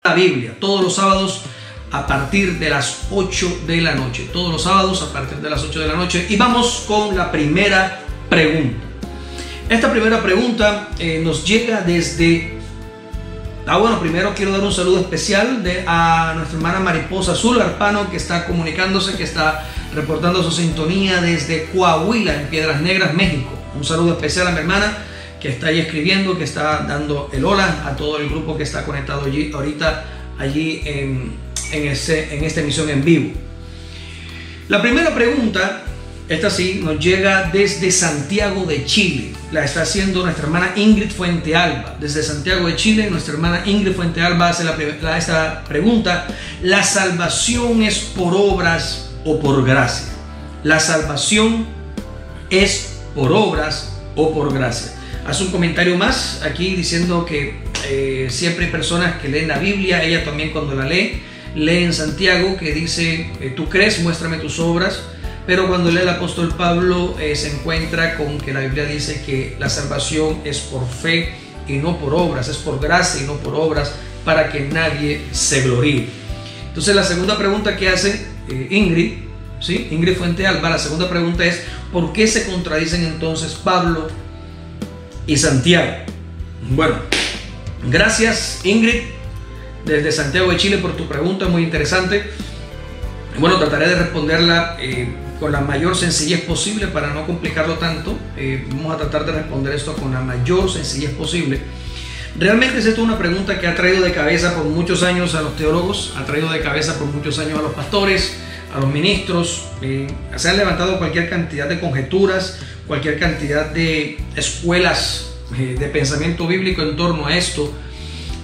La Biblia, todos los sábados a partir de las 8 de la noche. Todos los sábados a partir de las 8 de la noche. Y vamos con la primera pregunta. Esta primera pregunta nos llega desde... bueno, primero quiero dar un saludo especial a nuestra hermana Mariposa Azul Arpano, que está comunicándose, que está reportando su sintonía desde Coahuila, en Piedras Negras, México. Un saludo especial a mi hermana, que está ahí escribiendo, que está dando el hola a todo el grupo que está conectado allí, ahorita allí en esta emisión en vivo. La primera pregunta, esta sí, nos llega desde Santiago de Chile. La está haciendo nuestra hermana Ingrid Fuente Alba. Desde Santiago de Chile, nuestra hermana Ingrid Fuente Alba hace esta pregunta: ¿la salvación es por obras o por gracia? ¿La salvación es por obras o por gracia? Hace un comentario más aquí diciendo que siempre hay personas que leen la Biblia. Ella también, cuando la lee en Santiago, que dice: tú crees, muéstrame tus obras. Pero cuando lee el apóstol Pablo se encuentra con que la Biblia dice que la salvación es por fe y no por obras, es por gracia y no por obras, para que nadie se gloríe. Entonces la segunda pregunta que hace Ingrid, ¿sí? Ingrid Fuente Alba, la segunda pregunta es: ¿por qué se contradicen entonces Pablo y Santiago? Bueno, gracias Ingrid desde Santiago de Chile por tu pregunta, muy interesante. Bueno, trataré de responderla con la mayor sencillez posible para no complicarlo tanto. Vamos a tratar de responder esto con la mayor sencillez posible. Realmente es esto una pregunta que ha traído de cabeza por muchos años a los teólogos, ha traído de cabeza por muchos años a los pastores, a los ministros. Se han levantado cualquier cantidad de conjeturas, cualquier cantidad de escuelas de pensamiento bíblico en torno a esto.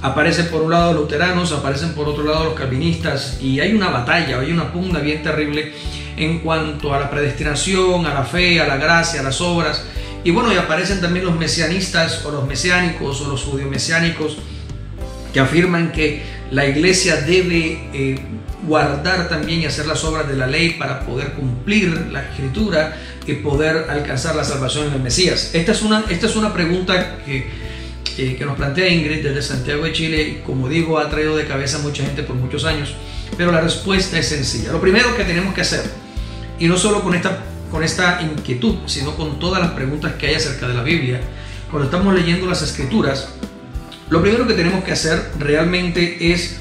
Aparecen por un lado los luteranos, aparecen por otro lado los calvinistas, y hay una batalla, hay una pugna bien terrible en cuanto a la predestinación, a la fe, a la gracia, a las obras. Y bueno, y aparecen también los mesianistas o los mesiánicos o los judío-mesiánicos, que afirman que la iglesia debe guardar también y hacer las obras de la ley para poder cumplir la escritura y poder alcanzar la salvación en el Mesías. Esta es una pregunta que nos plantea Ingrid desde Santiago de Chile, y como digo, ha traído de cabeza a mucha gente por muchos años, pero la respuesta es sencilla. Lo primero que tenemos que hacer, y no solo con esta inquietud, sino con todas las preguntas que hay acerca de la Biblia, cuando estamos leyendo las Escrituras, lo primero que tenemos que hacer realmente es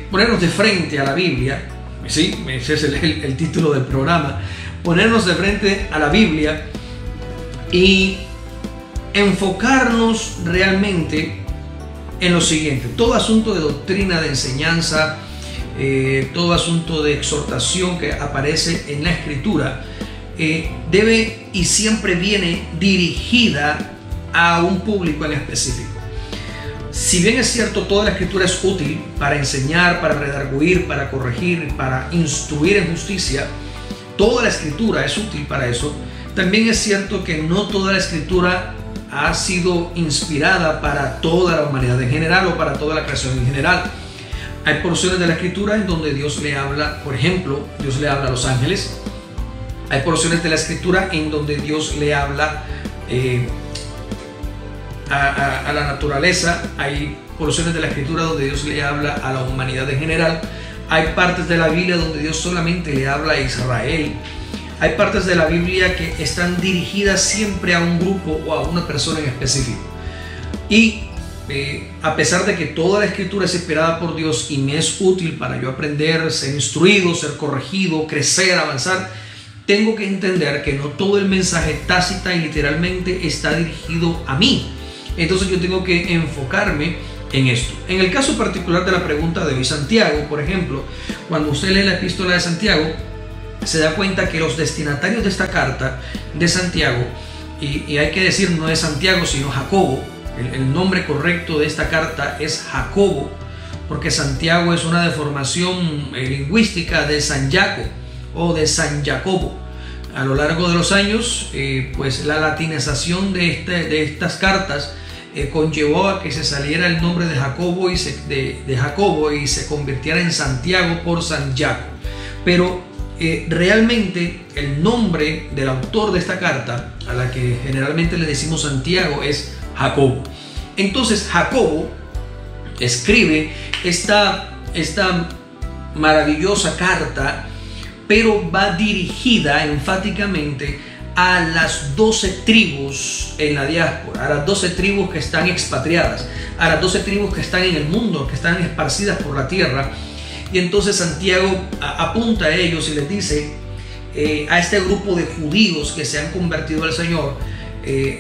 ponernos de frente a la Biblia. Sí, ese es el título del programa: ponernos de frente a la Biblia y enfocarnos realmente en lo siguiente. Todo asunto de doctrina, de enseñanza, todo asunto de exhortación que aparece en la Escritura debe y siempre viene dirigida a un público en específico. Si bien es cierto, toda la Escritura es útil para enseñar, para redarguir, para corregir, para instruir en justicia, toda la Escritura es útil para eso. También es cierto que no toda la Escritura ha sido inspirada para toda la humanidad en general o para toda la creación en general. Hay porciones de la Escritura en donde Dios le habla, por ejemplo, Dios le habla a los ángeles. Hay porciones de la Escritura en donde Dios le habla a la naturaleza. Hay porciones de la Escritura donde Dios le habla a la humanidad en general. Hay partes de la Biblia donde Dios solamente le habla a Israel. Hay partes de la Biblia que están dirigidas siempre a un grupo o a una persona en específico. Y a pesar de que toda la Escritura es inspirada por Dios y me es útil para yo aprender, ser instruido, ser corregido, crecer, avanzar, tengo que entender que no todo el mensaje tácita y literalmente está dirigido a mí. Entonces yo tengo que enfocarme en esto. En el caso particular de la pregunta de hoy, Santiago, por ejemplo, cuando usted lee la epístola de Santiago, se da cuenta que los destinatarios de esta carta de Santiago, y hay que decir, no es Santiago sino Jacobo, el nombre correcto de esta carta es Jacobo, porque Santiago es una deformación lingüística de San Jaco o de San Jacobo. A lo largo de los años, pues la latinización de estas cartas conllevó a que se saliera el nombre de Jacobo y se convirtiera en Santiago por San Jaco. Pero realmente el nombre del autor de esta carta, a la que generalmente le decimos Santiago, es Jacobo. Entonces Jacobo escribe esta maravillosa carta, pero va dirigida enfáticamente a las 12 tribus en la diáspora, a las 12 tribus que están expatriadas, a las 12 tribus que están en el mundo, que están esparcidas por la tierra. Y entonces Santiago apunta a ellos y les dice, a este grupo de judíos que se han convertido al Señor,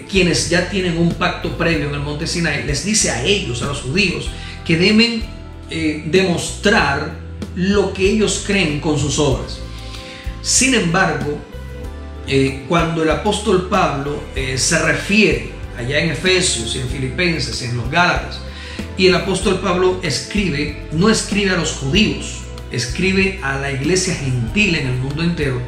quienes ya tienen un pacto previo en el monte Sinaí, les dice a ellos, a los judíos, que deben demostrar lo que ellos creen con sus obras. Sin embargo, cuando el apóstol Pablo se refiere allá en Efesios, en Filipenses, en los Gálatas, y el apóstol Pablo escribe, no escribe a los judíos, escribe a la iglesia gentil en el mundo entero,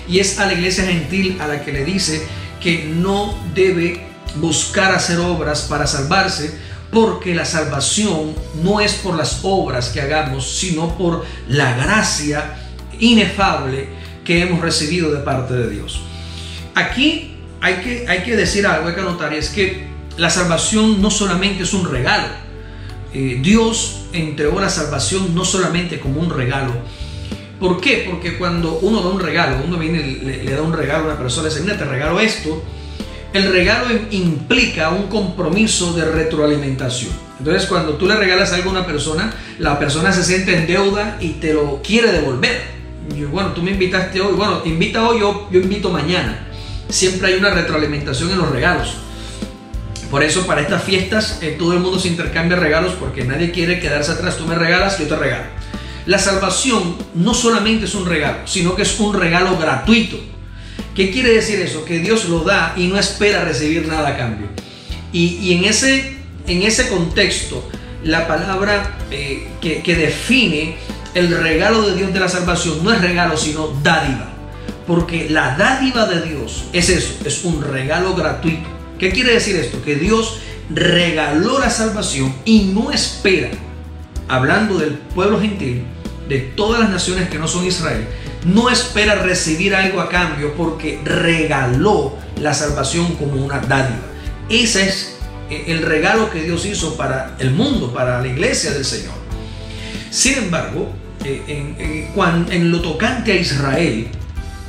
y es a la iglesia gentil a la que le dice que no debe buscar hacer obras para salvarse, porque la salvación no es por las obras que hagamos, sino por la gracia inefable que hemos recibido de parte de Dios. Aquí hay que decir algo, hay que anotar, y es que la salvación no solamente es un regalo. Dios entregó la salvación no solamente como un regalo. ¿Por qué? Porque cuando uno da un regalo, uno viene y le da un regalo a una persona, le dice, mira, te regalo esto. El regalo implica un compromiso de retroalimentación. Entonces, cuando tú le regalas algo a una persona, la persona se siente en deuda y te lo quiere devolver. Y bueno, tú me invitaste hoy, bueno, invita hoy, yo invito mañana. Siempre hay una retroalimentación en los regalos. Por eso, para estas fiestas, todo el mundo se intercambia regalos, porque nadie quiere quedarse atrás. Tú me regalas, yo te regalo. La salvación no solamente es un regalo, sino que es un regalo gratuito. ¿Qué quiere decir eso? Que Dios lo da y no espera recibir nada a cambio. Y en ese contexto, la palabra que define el regalo de Dios de la salvación no es regalo, sino dádiva. Porque la dádiva de Dios es eso, es un regalo gratuito. ¿Qué quiere decir esto? Que Dios regaló la salvación y no espera, hablando del pueblo gentil, de todas las naciones que no son Israel, no espera recibir algo a cambio, porque regaló la salvación como una dádiva. Ese es el regalo que Dios hizo para el mundo, para la iglesia del Señor. Sin embargo, en lo tocante a Israel,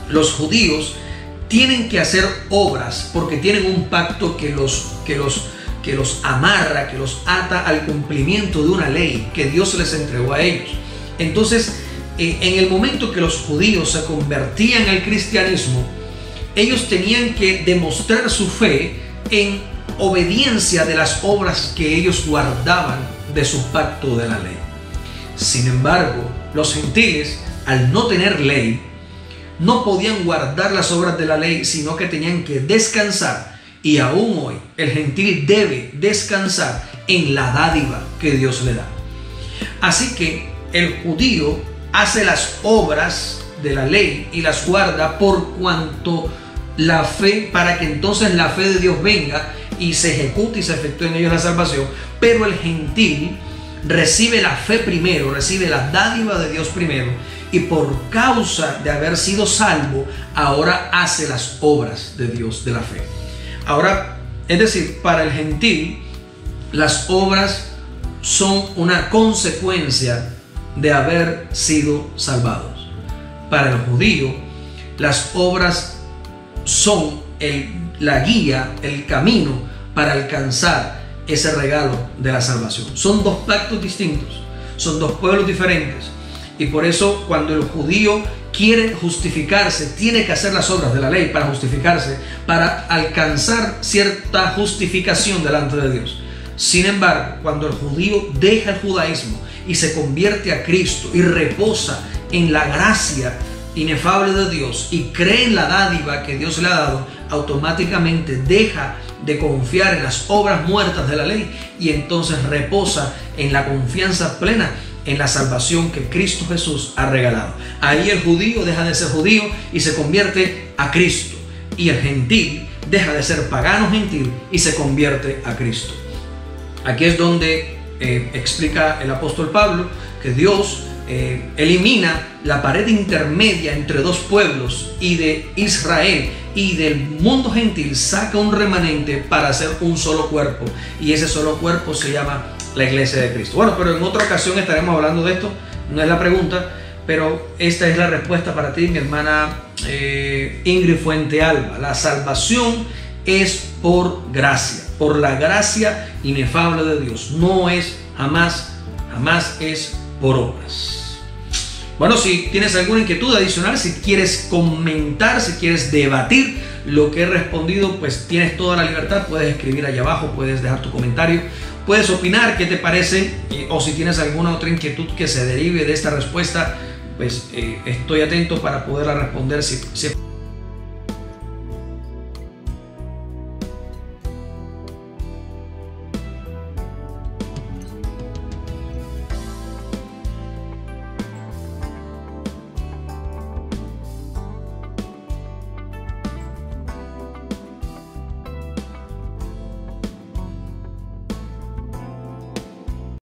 los judíos tienen que hacer obras, porque tienen un pacto que los amarra, que los ata al cumplimiento de una ley que Dios les entregó a ellos. Entonces, en el momento que los judíos se convertían al cristianismo, ellos tenían que demostrar su fe en obediencia de las obras que ellos guardaban de su pacto de la ley. Sin embargo, los gentiles, al no tener ley, no podían guardar las obras de la ley, sino que tenían que descansar. Y aún hoy, el gentil debe descansar en la dádiva que Dios le da. Así que el judío hace las obras de la ley y las guarda por cuanto la fe, para que entonces la fe de Dios venga y se ejecute y se efectúe en ellos la salvación. Pero el gentil recibe la fe primero, recibe la dádiva de Dios primero, y por causa de haber sido salvo, ahora hace las obras de Dios de la fe. Ahora, es decir, para el gentil, las obras son una consecuencia de haber sido salvados. Para el judío, las obras son la guía, el camino para alcanzar ese regalo de la salvación. Son dos pactos distintos, son dos pueblos diferentes, y por eso cuando el judío quiere justificarse, tiene que hacer las obras de la ley para justificarse, para alcanzar cierta justificación delante de Dios. Sin embargo, cuando el judío deja el judaísmo y se convierte a Cristo y reposa en la gracia inefable de Dios y cree en la dádiva que Dios le ha dado, automáticamente deja de confiar en las obras muertas de la ley y entonces reposa en la confianza plena en la salvación que Cristo Jesús ha regalado. Ahí el judío deja de ser judío y se convierte a Cristo, y el gentil deja de ser pagano gentil y se convierte a Cristo. Aquí es donde explica el apóstol Pablo que Dios elimina la pared intermedia entre dos pueblos, y de Israel y del mundo gentil saca un remanente para hacer un solo cuerpo, y ese solo cuerpo se llama la iglesia de Cristo? Bueno, pero en otra ocasión estaremos hablando de esto, no es la pregunta, pero esta es la respuesta para ti, mi hermana Ingrid Fuente Alba. La salvación es por gracia, por la gracia inefable de Dios. No es jamás es por obras. Bueno, si tienes alguna inquietud adicional, si quieres comentar, si quieres debatir lo que he respondido, pues tienes toda la libertad. Puedes escribir allá abajo, puedes dejar tu comentario, puedes opinar qué te parece, o si tienes alguna otra inquietud que se derive de esta respuesta, pues estoy atento para poderla responder si